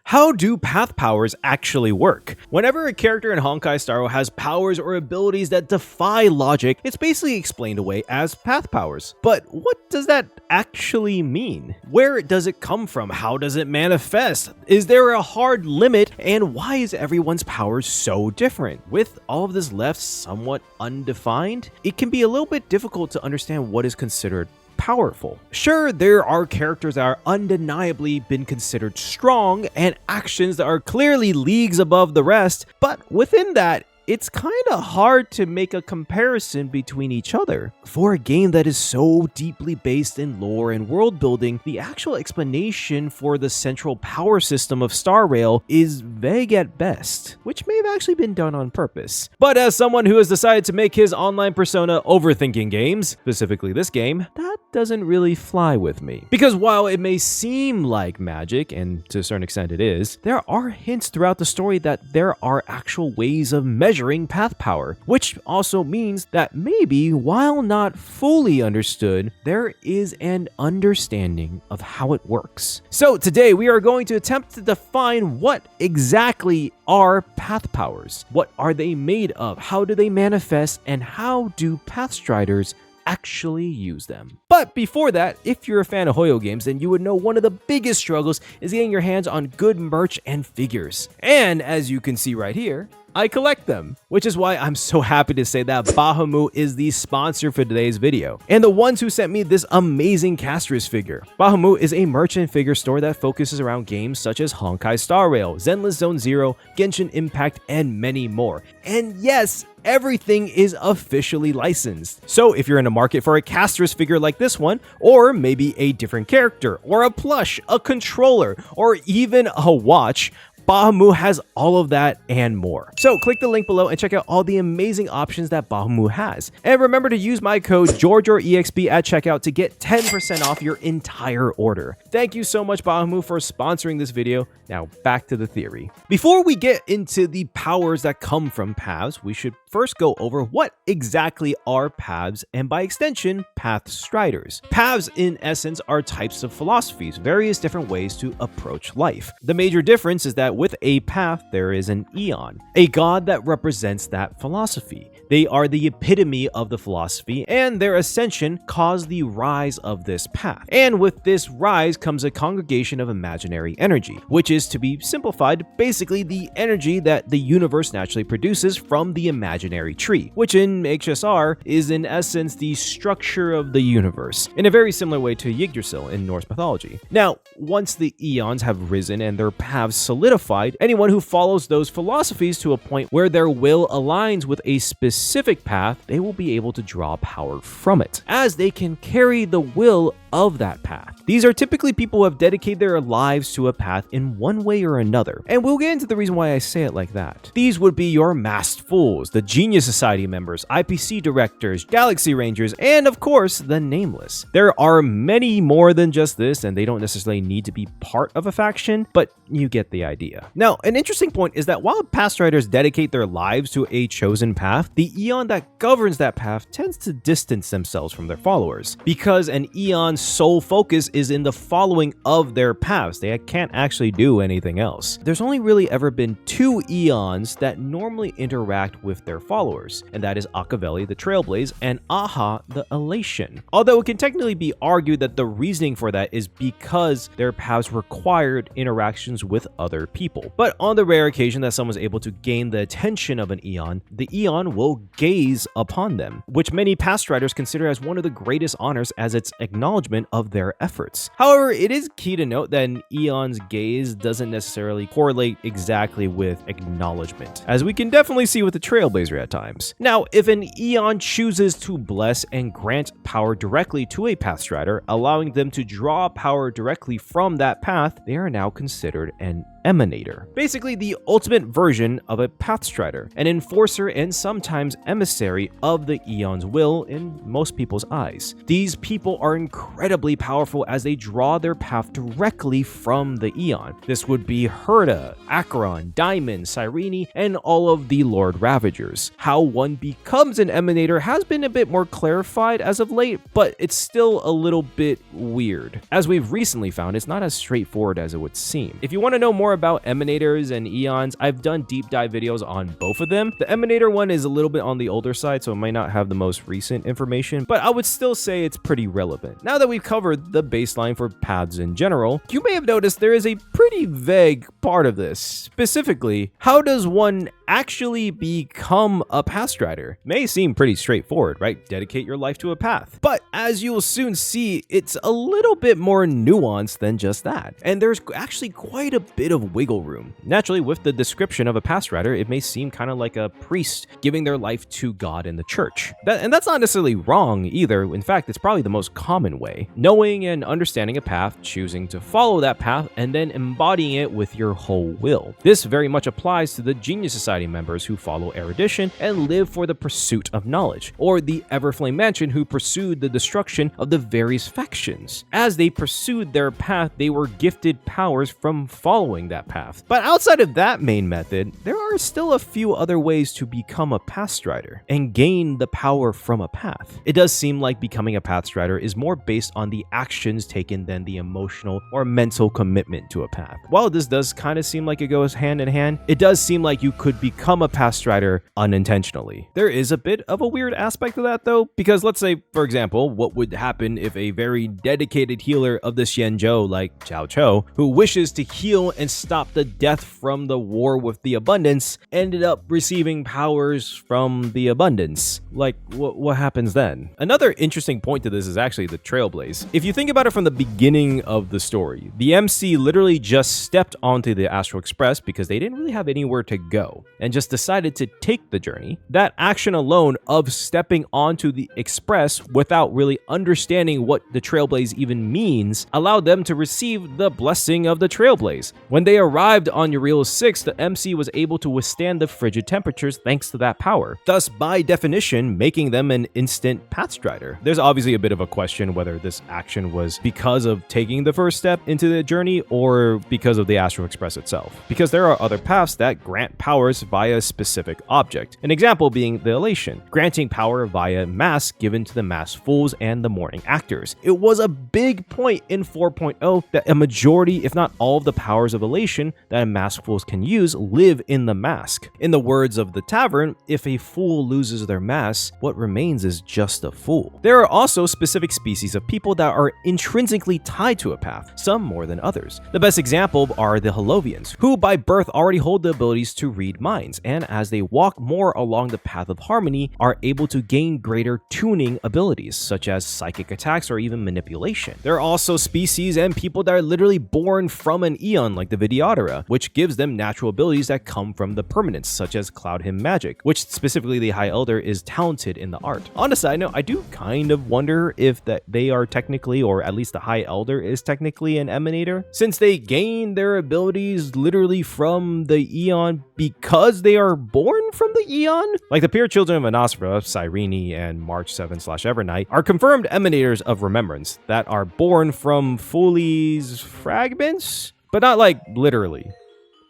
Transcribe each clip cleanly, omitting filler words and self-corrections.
How do path powers actually work? Whenever a character in Honkai Star Rail has powers or abilities that defy logic, it's basically explained away as path powers. But what does that actually mean? Where does it come from? How does it manifest? Is there a hard limit? And why is everyone's powers so different? With all of this left somewhat undefined, it can be a little bit difficult to understand what is considered powerful. Sure, there are characters that are undeniably been considered strong and actions that are clearly leagues above the rest, but within that, it's kind of hard to make a comparison between each other. For a game that is so deeply based in lore and world building, the actual explanation for the central power system of Star Rail is vague at best, which may have actually been done on purpose. But as someone who has decided to make his online persona overthinking games, specifically this game, that doesn't really fly with me. Because while it may seem like magic, and to a certain extent it is, there are hints throughout the story that there are actual ways of measuring path power, which also means that maybe, while not fully understood, there is an understanding of how it works. So today we are going to attempt to define what exactly are path powers. What are they made of? How do they manifest? And how do Pathstriders actually use them? But before that, if you're a fan of Hoyo games, then you would know one of the biggest struggles is getting your hands on good merch and figures. And as you can see right here, I collect them, which is why I'm so happy to say that Bahomu is the sponsor for today's video, and the ones who sent me this amazing Castris figure. Bahomu is a merchant figure store that focuses around games such as Honkai Star Rail, Zenless Zone Zero, Genshin Impact, and many more. And yes, everything is officially licensed. So if you're in the market for a Castris figure like this one, or maybe a different character, or a plush, a controller, or even a watch, Bahomu has all of that and more. So click the link below and check out all the amazing options that Bahomu has. And remember to use my code jorjor.exp at checkout to get 10% off your entire order. Thank you so much, Bahomu, for sponsoring this video. Now back to the theory. Before we get into the powers that come from paths, we should first go over what exactly are paths and by extension, Pathstriders. Paths in essence are types of philosophies, various different ways to approach life. The major difference is that with a path, there is an eon, a god that represents that philosophy. They are the epitome of the philosophy, and their ascension caused the rise of this path. And with this rise comes a congregation of imaginary energy, which is, to be simplified, basically the energy that the universe naturally produces from the imaginary tree, which in HSR is in essence the structure of the universe, in a very similar way to Yggdrasil in Norse mythology. Now, once the eons have risen and their paths solidified, anyone who follows those philosophies to a point where their will aligns with a specific path, they will be able to draw power from it, as they can carry the will of that path. These are typically people who have dedicated their lives to a path in one way or another, and we'll get into the reason why I say it like that. These would be your masked fools, the Genius Society members, IPC directors, Galaxy Rangers, and of course, the Nameless. There are many more than just this, and they don't necessarily need to be part of a faction, but you get the idea. Now, an interesting point is that while Pathstriders dedicate their lives to a chosen path, the eon that governs that path tends to distance themselves from their followers, because an eon's sole focus is in the following of their paths. They can't actually do anything else. There's only really ever been two eons that normally interact with their followers, and that is Akaveli, the Trailblaze, and Aha, the Elation. Although it can technically be argued that the reasoning for that is because their paths required interactions with other people. But on the rare occasion that someone's able to gain the attention of an eon, the eon will gaze upon them, which many Pathstriders consider as one of the greatest honors as its acknowledgement of their efforts. However, it is key to note that an eon's gaze doesn't necessarily correlate exactly with acknowledgement, as we can definitely see with the Trailblazer at times. Now, if an eon chooses to bless and grant power directly to a Pathstrider, allowing them to draw power directly from that path, they are now considered an emanator. Basically the ultimate version of a Pathstrider, an enforcer and sometimes emissary of the eon's will in most people's eyes. These people are incredibly incredibly powerful as they draw their path directly from the Aeon. This would be Herta, Acheron, Diamond, Cyrene, and all of the Lord Ravagers. How one becomes an emanator has been a bit more clarified as of late, but it's still a little bit weird. As we've recently found, it's not as straightforward as it would seem. If you want to know more about emanators and Eons, I've done deep dive videos on both of them. The emanator one is a little bit on the older side, so it might not have the most recent information, but I would still say it's pretty relevant. Now that we've covered the baseline for paths in general, you may have noticed there is a pretty vague part of this. Specifically, how does one actually become a Pathstrider? May seem pretty straightforward, right? Dedicate your life to a path. But as you'll soon see, it's a little bit more nuanced than just that. And there's actually quite a bit of wiggle room. Naturally, with the description of a Pathstrider, it may seem kind of like a priest giving their life to God in the church. And that's not necessarily wrong either. In fact, it's probably the most common way. Knowing and understanding a path, choosing to follow that path, and then embodying it with your whole will. This very much applies to the Genius Society members who follow erudition and live for the pursuit of knowledge, or the Everflame Mansion who pursued the destruction of the various factions. As they pursued their path, they were gifted powers from following that path. But outside of that main method, there are still a few other ways to become a Pathstrider and gain the power from a path. It does seem like becoming a Pathstrider is more based on the actions taken than the emotional or mental commitment to a path. While this does kind of seem like it goes hand in hand, it does seem like you could become a Pathstrider unintentionally. There is a bit of a weird aspect of that though, because let's say, for example, what would happen if a very dedicated healer of the Xianzhou like Cao Chou, who wishes to heal and stop the death from the war with the abundance, ended up receiving powers from the abundance? Like, what happens then? Another interesting point to this is actually the Trailblaze. If you think about it from the beginning of the story, the MC literally just stepped onto the Astral Express because they didn't really have anywhere to go and just decided to take the journey. That action alone of stepping onto the Express without really understanding what the Trailblaze even means allowed them to receive the blessing of the Trailblaze. When they arrived on Uriel 6, the MC was able to withstand the frigid temperatures thanks to that power, thus by definition making them an instant Pathstrider. There's obviously a bit of a question whether this action was because of taking the first step into the journey or because of the Astral Express itself, because there are other paths that grant powers via a specific object. An example being the Elation, granting power via mask given to the masked fools and the mourning actors. It was a big point in 4.0 that a majority, if not all of the powers of Elation that a masked fools can use live in the mask. In the words of the tavern, if a fool loses their mask, what remains is just a fool. There are also specific species of people that are intrinsically tied to a path, some more than others. The best example are the Holovians, who by birth already hold the abilities to read minds, and as they walk more along the path of harmony, are able to gain greater tuning abilities, such as psychic attacks or even manipulation. There are also species and people that are literally born from an Aeon, like the Vidyadhara, which gives them natural abilities that come from the permanence, such as Cloud Hymn Magic, which specifically the High Elder is talented in the art. On a side note, I do kind of wonder if that they are technically, or at least the High Elder is technically an emanator, since they gain their abilities literally from the Aeon because they are born from the Aeon. Like the pure children of Anasra, Cyrene, and March 7/Evernight are confirmed emanators of remembrance that are born from Foolie's fragments, but not like literally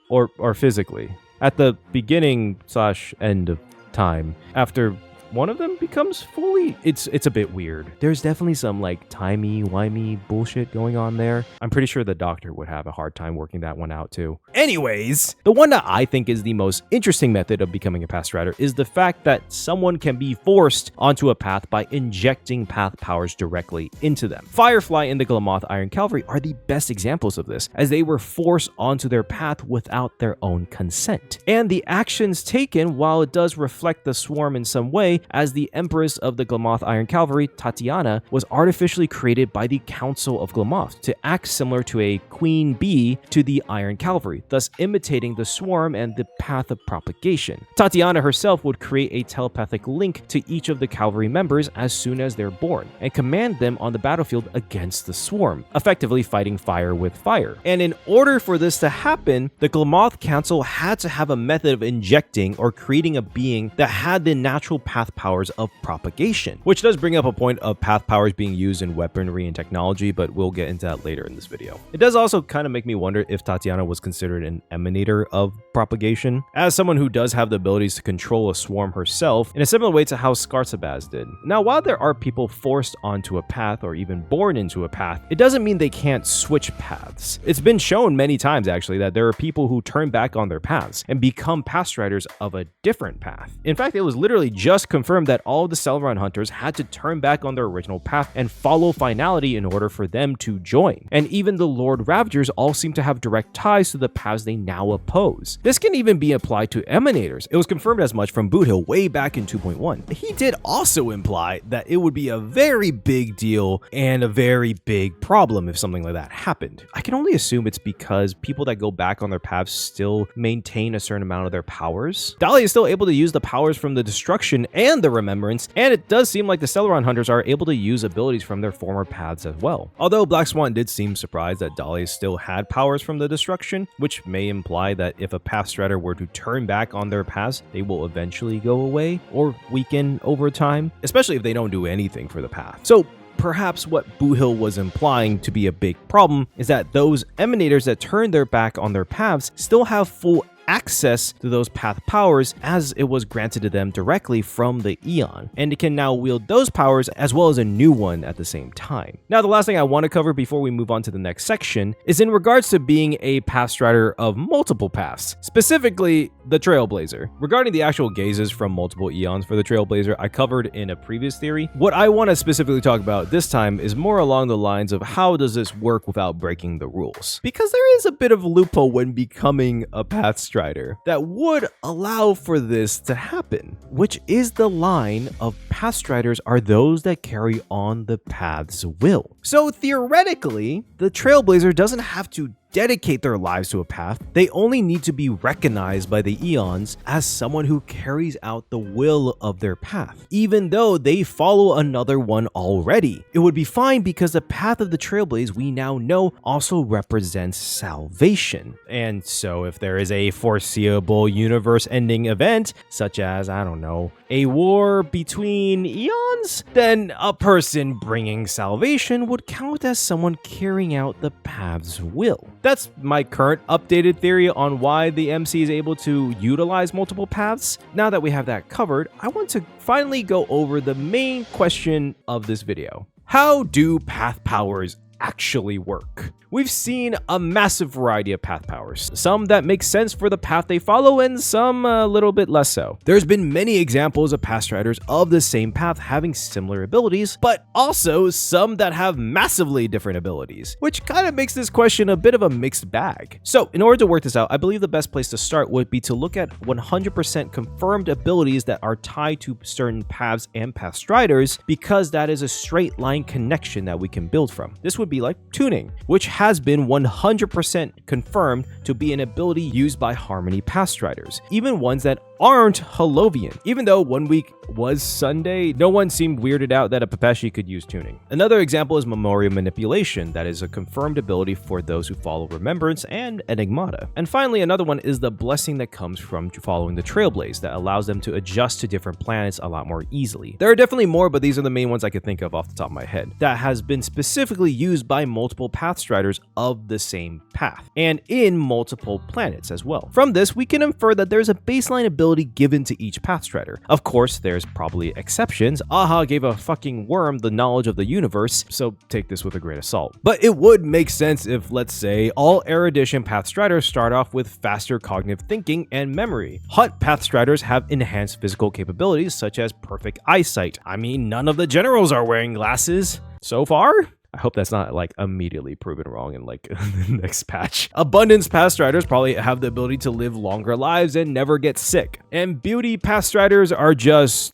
or physically. At the beginning/end of time, after one of them becomes fully, it's a bit weird. There's definitely some like timey-wimey bullshit going on there. I'm pretty sure the doctor would have a hard time working that one out too. Anyways, the one that I think is the most interesting method of becoming a Pathstrider is the fact that someone can be forced onto a path by injecting path powers directly into them. Firefly and the Glamoth Iron Cavalry are the best examples of this, as they were forced onto their path without their own consent. And the actions taken, while it does reflect the swarm in some way, as the Empress of the Glamoth Iron Cavalry, Tatiana, was artificially created by the Council of Glamoth to act similar to a queen bee to the Iron Cavalry, thus imitating the swarm and the path of propagation. Tatiana herself would create a telepathic link to each of the cavalry members as soon as they're born, and command them on the battlefield against the swarm, effectively fighting fire with fire. And in order for this to happen, the Glamoth Council had to have a method of injecting or creating a being that had the natural path path powers of propagation, which does bring up a point of path powers being used in weaponry and technology, but we'll get into that later in this video. It does also kind of make me wonder if Tatiana was considered an emanator of propagation, as someone who does have the abilities to control a swarm herself in a similar way to how Scartabaz did. Now, while there are people forced onto a path or even born into a path, it doesn't mean they can't switch paths. It's been shown many times actually that there are people who turn back on their paths and become Pathstriders of a different path. In fact, it was literally just confirmed that all the Celeron hunters had to turn back on their original path and follow finality in order for them to join. And even the Lord Ravagers all seem to have direct ties to the paths they now oppose. This can even be applied to emanators. It was confirmed as much from Boothill way back in 2.1. He did also imply that it would be a very big deal and a very big problem if something like that happened. I can only assume it's because people that go back on their paths still maintain a certain amount of their powers. Dahlia is still able to use the powers from the destruction and the remembrance, and it does seem like the Celeron hunters are able to use abilities from their former paths as well. Although Black Swan did seem surprised that Dahlia still had powers from the destruction, which may imply that if a Pathstrider were to turn back on their paths, they will eventually go away or weaken over time, especially if they don't do anything for the path. So perhaps what Boothill was implying to be a big problem is that those emanators that turn their back on their paths still have full access to those path powers as it was granted to them directly from the Eon, and it can now wield those powers as well as a new one at the same time. Now, the last thing I want to cover before we move on to the next section is in regards to being a Pathstrider of multiple paths, specifically the Trailblazer. Regarding the actual gazes from multiple Eons for the Trailblazer, I covered in a previous theory. What I want to specifically talk about this time is more along the lines of how does this work without breaking the rules, because there is a bit of a loophole when becoming a Pathstrider that would allow for this to happen, which is the line of Pathstriders are those that carry on the path's will. So theoretically, the Trailblazer doesn't have to dedicate their lives to a path. They only need to be recognized by the Eons as someone who carries out the will of their path, even though they follow another one already. It would be fine because the path of the Trailblaze we now know also represents salvation. And so if there is a foreseeable universe-ending event, such as, I don't know, a war between Eons, then a person bringing salvation would count as someone carrying out the path's will. That's my current updated theory on why the MC is able to utilize multiple paths. Now that we have that covered, I want to finally go over the main question of this video. How do path powers actually work? We've seen a massive variety of path powers, some that make sense for the path they follow and some a little bit less so. There's been many examples of Pathstriders of the same path having similar abilities, but also some that have massively different abilities, which kind of makes this question a bit of a mixed bag. So in order to work this out, I believe the best place to start would be to look at 100% confirmed abilities that are tied to certain paths and Pathstriders, because that is a straight line connection that we can build from. This would be like tuning, which has been 100% confirmed to be an ability used by Harmony Pathstriders, even ones that aren't Holovian. Even though 1 week was Sunday, no one seemed weirded out that a Pepeshi could use tuning. Another example is Memoria Manipulation, that is a confirmed ability for those who follow Remembrance and Enigmata. And finally, another one is the blessing that comes from following the Trailblaze that allows them to adjust to different planets a lot more easily. There are definitely more, but these are the main ones I could think of off the top of my head, that has been specifically used by multiple Pathstriders of the same path, and in multiple planets as well. From this, we can infer that there's a baseline ability given to each Pathstrider. Of course, there's probably exceptions. Aha gave a fucking worm the knowledge of the universe, so take this with a grain of salt. But it would make sense if, let's say, all Erudition Pathstriders start off with faster cognitive thinking and memory. Hunt Pathstriders have enhanced physical capabilities such as perfect eyesight. I mean, none of the generals are wearing glasses so far. I hope that's not like immediately proven wrong in like the next patch. Abundance Pathstriders probably have the ability to live longer lives and never get sick. And Beauty Pathstriders are just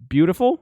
beautiful.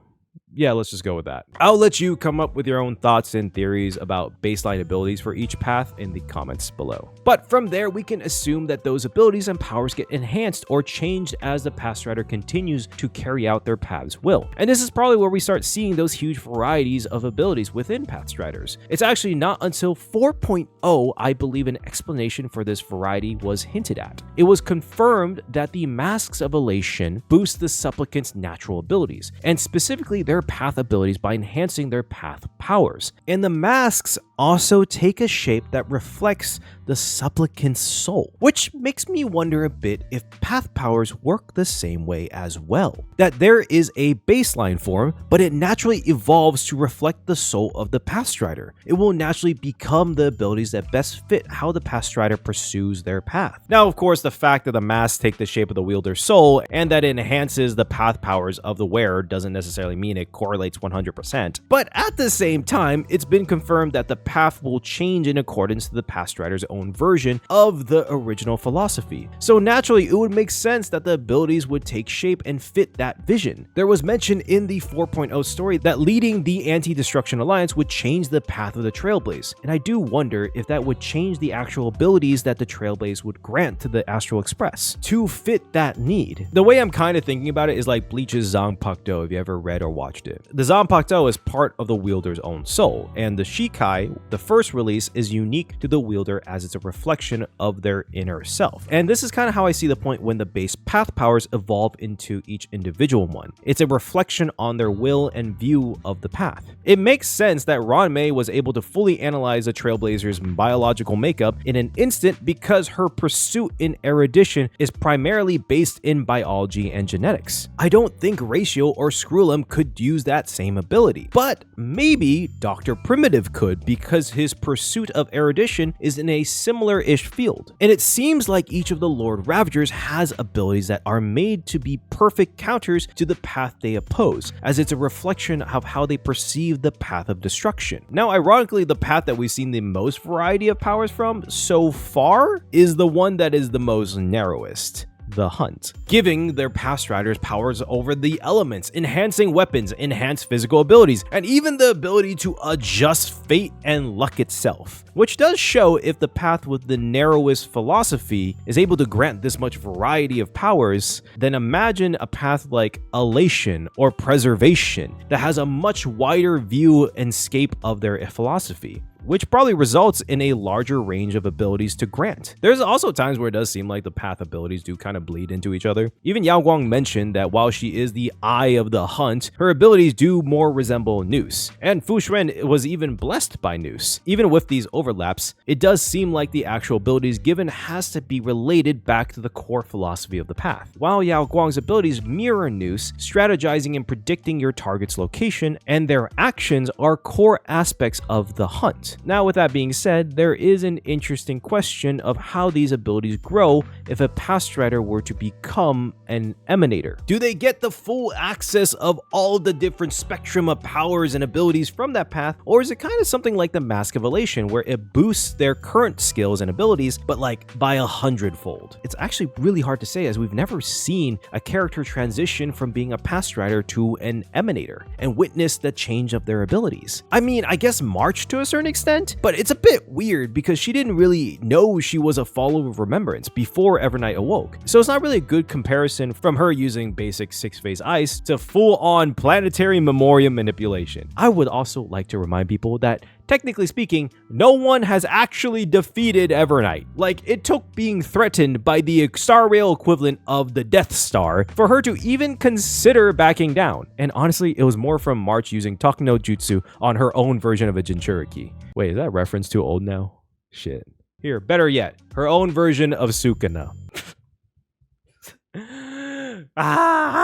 yeah, let's just go with that. I'll let you come up with your own thoughts and theories about baseline abilities for each path in the comments below. But from there, we can assume that those abilities and powers get enhanced or changed as the Pathstrider continues to carry out their path's will. And this is probably where we start seeing those huge varieties of abilities within Pathstriders. It's actually not until 4.0, I believe, an explanation for this variety was hinted at. It was confirmed that the Masks of Elation boost the supplicant's natural abilities, and specifically their path abilities by enhancing their path powers. And the masks also take a shape that reflects the supplicant's soul, which makes me wonder a bit if path powers work the same way as well. That there is a baseline form, but it naturally evolves to reflect the soul of the Pathstrider. It will naturally become the abilities that best fit how the Pathstrider pursues their path. Now, of course, the fact that the masks take the shape of the wielder's soul and that it enhances the path powers of the wearer doesn't necessarily mean it correlates 100%. But at the same time, it's been confirmed that the path will change in accordance to the Pathstrider's own version of the original philosophy. So naturally, it would make sense that the abilities would take shape and fit that vision. There was mention in the 4.0 story that leading the Anti-Destruction Alliance would change the path of the Trailblaze, and I do wonder if that would change the actual abilities that the Trailblaze would grant to the Astral Express to fit that need. The way I'm kind of thinking about it is like Bleach's Zanpakuto, if you ever read or watched it. The Zanpakuto is part of the wielder's own soul, and the Shikai, the first release, is unique to the wielder as it's a reflection of their inner self. And this is kind of how I see the point when the base path powers evolve into each individual one. It's a reflection on their will and view of the path. It makes sense that Ranmei was able to fully analyze a Trailblazer's biological makeup in an instant because her pursuit in erudition is primarily based in biology and genetics. I don't think Ratio or Screwlum could use that same ability, but maybe Dr. Primitive could because his pursuit of erudition is in a similar-ish field. And it seems like each of the Lord Ravagers has abilities that are made to be perfect counters to the path they oppose, as it's a reflection of how they perceive the path of destruction. Now, ironically, the path that we've seen the most variety of powers from so far is the one that is the most narrowest. The Hunt, giving their Pathstriders powers over the elements, enhancing weapons, enhanced physical abilities, and even the ability to adjust fate and luck itself, which does show if the path with the narrowest philosophy is able to grant this much variety of powers, then imagine a path like Elation or Preservation that has a much wider view and scape of their philosophy, which probably results in a larger range of abilities to grant. There's also times where it does seem like the path abilities do kind of bleed into each other. Even Yao Guang mentioned that while she is the Eye of the Hunt, her abilities do more resemble Noose, and Fu Xuan was even blessed by Noose. Even with these overlaps, it does seem like the actual abilities given has to be related back to the core philosophy of the path. While Yao Guang's abilities mirror Noose, strategizing and predicting your target's location and their actions are core aspects of the Hunt. Now, with that being said, there is an interesting question of how these abilities grow if a Pathstrider were to become an Emanator. Do they get the full access of all the different spectrum of powers and abilities from that path, or is it kind of something like the Mask of Elation, where it boosts their current skills and abilities, but like by 100-fold? It's actually really hard to say, as we've never seen a character transition from being a Pathstrider to an Emanator and witness the change of their abilities. I mean, I guess March to a certain extent, but it's a bit weird because she didn't really know she was a follower of Remembrance before Evernight awoke. So it's not really a good comparison from her using basic 6-phase ice to full-on planetary memoriam manipulation. I would also like to remind people that technically speaking, no one has actually defeated Evernight. Like, it took being threatened by the Star Rail equivalent of the Death Star for her to even consider backing down. And honestly, it was more from March using Takano Jutsu on her own version of a Jinchuriki. Wait, is that a reference too old now? Shit. Here, better yet, her own version of Sukuna.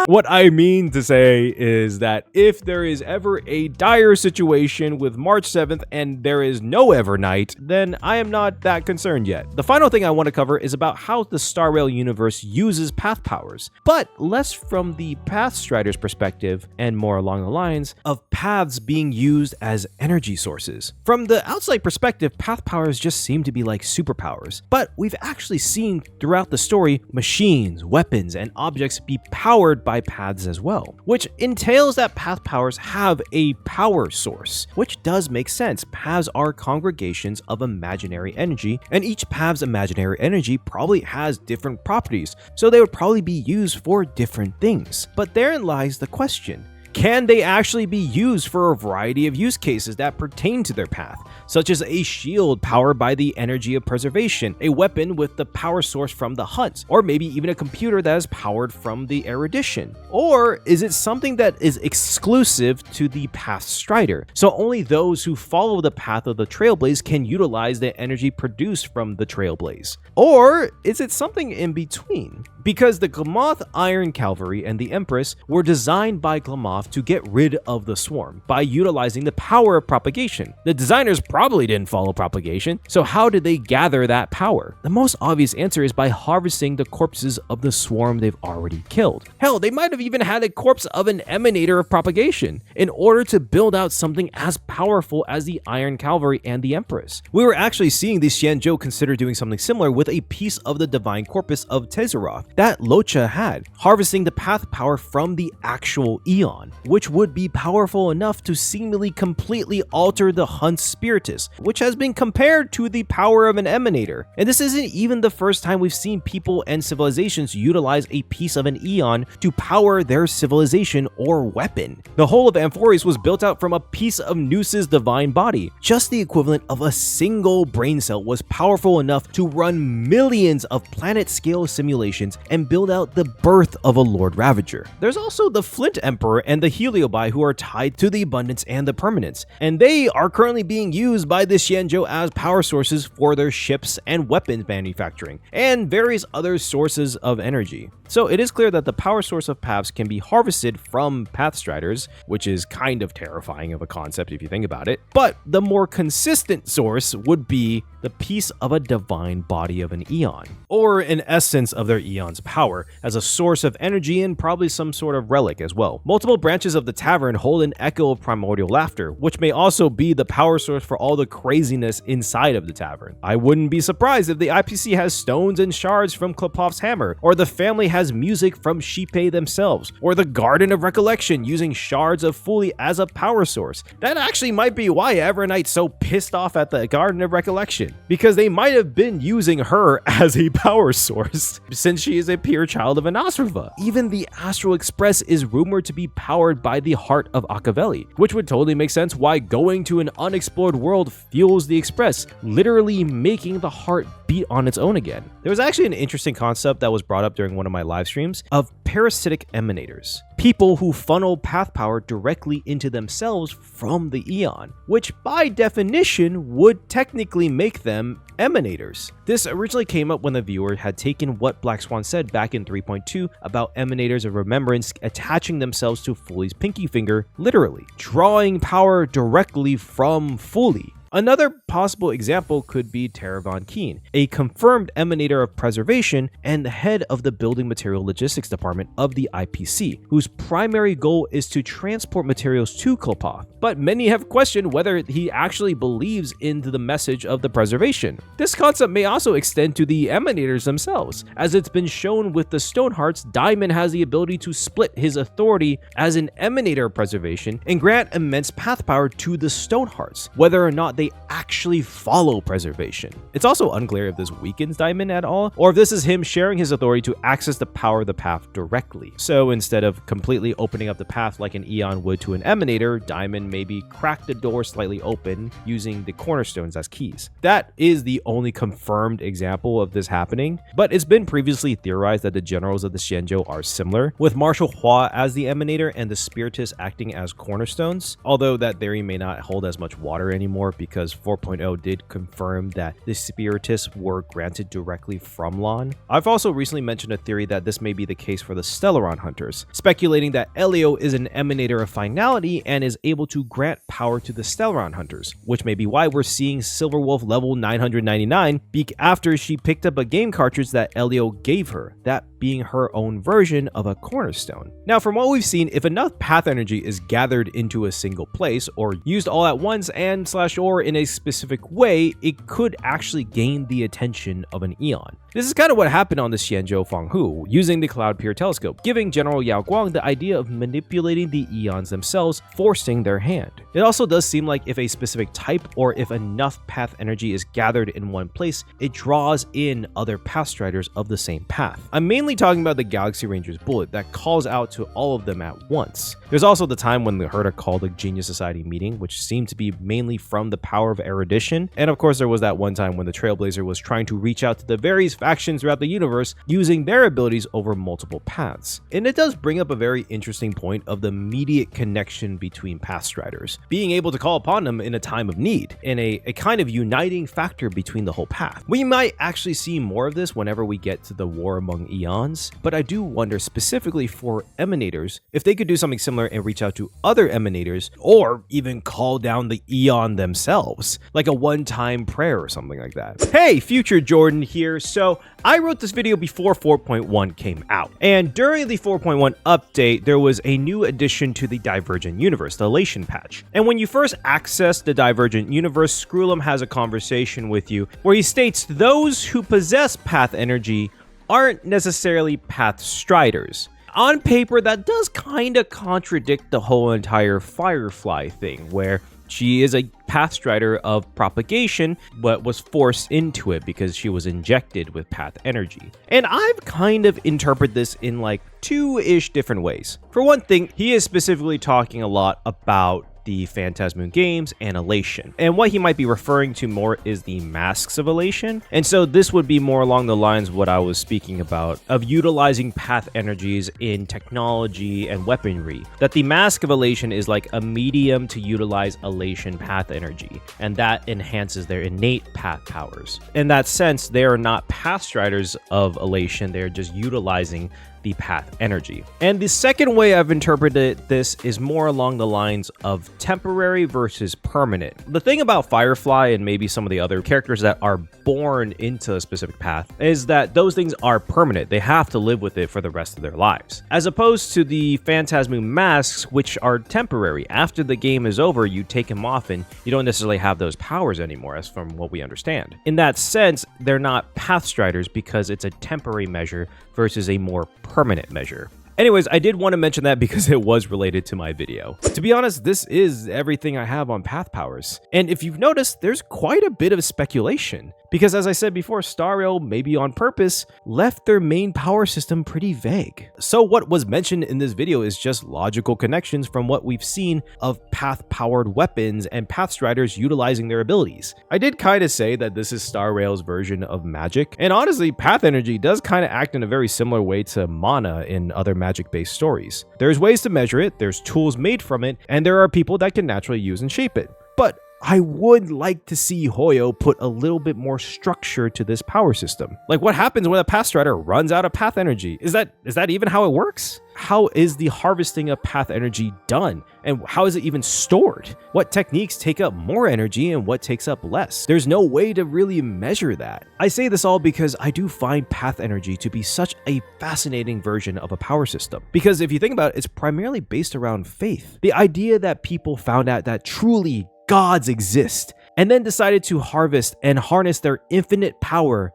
What I mean to say is that if there is ever a dire situation with March 7th and there is no Evernight, then I am not that concerned yet. The final thing I want to cover is about how the Star Rail universe uses path powers, but less from the Pathstrider's perspective and more along the lines of paths being used as energy sources. From the outside perspective, path powers just seem to be like superpowers, but we've actually seen throughout the story machines, weapons, and objects be powered by by paths as well, which entails that path powers have a power source, which does make sense. Paths are congregations of imaginary energy, and each path's imaginary energy probably has different properties, so they would probably be used for different things. But therein lies the question. Can they actually be used for a variety of use cases that pertain to their path, such as a shield powered by the energy of preservation, a weapon with the power source from the hunt, or maybe even a computer that is powered from the erudition? Or is it something that is exclusive to the Pathstrider, so only those who follow the path of the Trailblaze can utilize the energy produced from the Trailblaze? Or is it something in between? Because the Glamoth Iron Cavalry and the Empress were designed by Glamoth to get rid of the swarm by utilizing the power of propagation. The designers probably didn't follow propagation, so how did they gather that power? The most obvious answer is by harvesting the corpses of the swarm they've already killed. Hell, they might have even had a corpse of an emanator of propagation in order to build out something as powerful as the Iron Cavalry and the Empress. We were actually seeing the Xianzhou consider doing something similar with a piece of the divine corpus of Tezeroth that Locha had, harvesting the path power from the actual Eon, which would be powerful enough to seemingly completely alter the Hunt's Spiritus, which has been compared to the power of an emanator. And this isn't even the first time we've seen people and civilizations utilize a piece of an Eon to power their civilization or weapon. The whole of Amphoris was built out from a piece of Noos's divine body. Just the equivalent of a single brain cell was powerful enough to run millions of planet-scale simulations and build out the birth of a Lord Ravager. There's also the Flint Emperor and the Heliobi, who are tied to the abundance and the permanence, and they are currently being used by the Xianzhou as power sources for their ships and weapons manufacturing, and various other sources of energy. So it is clear that the power source of paths can be harvested from Pathstriders, which is kind of terrifying of a concept if you think about it, but the more consistent source would be the piece of a divine body of an Eon, or an essence of their Eon's power as a source of energy and probably some sort of relic as well. Multiple branches of the tavern hold an echo of primordial laughter, which may also be the power source for all the craziness inside of the tavern. I wouldn't be surprised if the IPC has stones and shards from Klopov's hammer, or the family has music from Shipe themselves, or the Garden of Recollection using shards of Fuli as a power source. That actually might be why Everknight's so pissed off at the Garden of Recollection, because they might have been using her as a power source, since she is a pure child of Anasrava. Even the Astral Express is rumored to be powered by the heart of Akaveli, which would totally make sense why going to an unexplored world fuels the Express, literally making the heart beat on its own again. There was actually an interesting concept that was brought up during one of my live streams of parasitic emanators. People who funnel path power directly into themselves from the Eon, which by definition would technically make them emanators. This originally came up when the viewer had taken what Black Swan said back in 3.2 about emanators of remembrance attaching themselves to Fuli's pinky finger, literally, drawing power directly from Fuli. Another possible example could be Teravan Keen, a confirmed emanator of preservation and the head of the building material logistics department of the IPC, whose primary goal is to transport materials to Klopov. But many have questioned whether he actually believes into the message of the preservation. This concept may also extend to the emanators themselves. As it's been shown with the Stonehearts, Diamond has the ability to split his authority as an emanator of preservation and grant immense path power to the Stonehearts, whether or not they actually follow preservation. It's also unclear if this weakens Diamond at all, or if this is him sharing his authority to access the power of the path directly. So instead of completely opening up the path like an Eon would to an emanator, Diamond maybe crack the door slightly open using the cornerstones as keys. That is the only confirmed example of this happening, but it's been previously theorized that the generals of the Xianzhou are similar, with Marshal Hua as the emanator and the Spiritus acting as cornerstones, although that theory may not hold as much water anymore because 4.0 did confirm that the Spiritus were granted directly from Lon. I've also recently mentioned a theory that this may be the case for the Stellaron Hunters, speculating that Elio is an emanator of finality and is able to grant power to the Stellaron Hunters, which may be why we're seeing Silverwolf level 999 peak after she picked up a game cartridge that Elio gave her, that being her own version of a cornerstone. Now, from what we've seen, if enough path energy is gathered into a single place or used all at once and/or in a specific way, it could actually gain the attention of an Eon. This is kind of what happened on the Xianzhou Fanghu, using the Cloud Peer telescope, giving General Yao Guang the idea of manipulating the eons themselves, forcing their hand. It also does seem like if a specific type or if enough path energy is gathered in one place, it draws in other Pathstriders of the same path. I'm mainly talking about the Galaxy Ranger's bullet that calls out to all of them at once. There's also the time when the Herta called a Genius Society meeting, which seemed to be mainly from the power of erudition, and of course there was that one time when the Trailblazer was trying to reach out to the various factions throughout the universe using their abilities over multiple paths. And it does bring up a very interesting point of the immediate connection between Pathstriders, being able to call upon them in a time of need, and a kind of uniting factor between the whole path. We might actually see more of this whenever we get to the War Among Eons, but I do wonder specifically for Emanators if they could do something similar and reach out to other Emanators, or even call down the Eon themselves, like a one-time prayer or something like that. Hey, Future Jordan here. So I wrote this video before 4.1 came out, and during the 4.1 update, there was a new addition to the Divergent Universe, the Elation patch. And when you first access the Divergent Universe, Scroolum has a conversation with you where he states those who possess path energy aren't necessarily Pathstriders. On paper, that does kind of contradict the whole entire Firefly thing, where she is a Pathstrider of propagation, but was forced into it because she was injected with path energy. And I've kind of interpreted this in like two-ish different ways. For one thing, he is specifically talking a lot about the Phantasmoon games and Elation. And what he might be referring to more is the masks of Elation. And so this would be more along the lines of what I was speaking about, of utilizing path energies in technology and weaponry. That the mask of Elation is like a medium to utilize Elation path energy, and that enhances their innate path powers. In that sense, they are not Pathstriders of Elation, they're just utilizing the path energy. And the second way I've interpreted this is more along the lines of temporary versus permanent. The thing about Firefly and maybe some of the other characters that are born into a specific path is that those things are permanent. They have to live with it for the rest of their lives. As opposed to the Phantasmoon masks, which are temporary. After the game is over, you take them off and you don't necessarily have those powers anymore, as from what we understand. In that sense, they're not Pathstriders because it's a temporary measure versus a more permanent measure. Anyways, I did want to mention that because it was related to my video. To be honest, this is everything I have on path powers. And if you've noticed, there's quite a bit of speculation. Because as I said before, Star Rail, maybe on purpose, left their main power system pretty vague. So what was mentioned in this video is just logical connections from what we've seen of path-powered weapons and Pathstriders utilizing their abilities. I did kind of say that this is Star Rail's version of magic, and honestly, path energy does kind of act in a very similar way to mana in other magic-based stories. There's ways to measure it, there's tools made from it, and there are people that can naturally use and shape it. But I would like to see Hoyo put a little bit more structure to this power system. Like, what happens when a Pathstrider runs out of path energy? Is that even how it works? How is the harvesting of path energy done? And how is it even stored? What techniques take up more energy and what takes up less? There's no way to really measure that. I say this all because I do find path energy to be such a fascinating version of a power system. Because if you think about it, it's primarily based around faith. The idea that people found out that truly gods exist, and then decided to harvest and harness their infinite power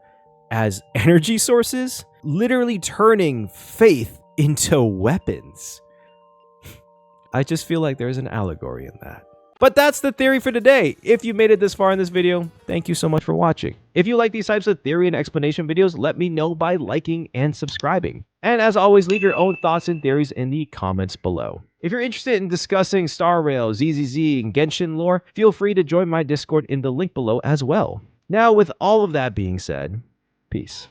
as energy sources, literally turning faith into weapons. I just feel like there's an allegory in that. But that's the theory for today. If you made it this far in this video, thank you so much for watching. If you like these types of theory and explanation videos, let me know by liking and subscribing. And as always, leave your own thoughts and theories in the comments below. If you're interested in discussing Star Rail, ZZZ, and Genshin lore, feel free to join my Discord in the link below as well. Now, with all of that being said, peace.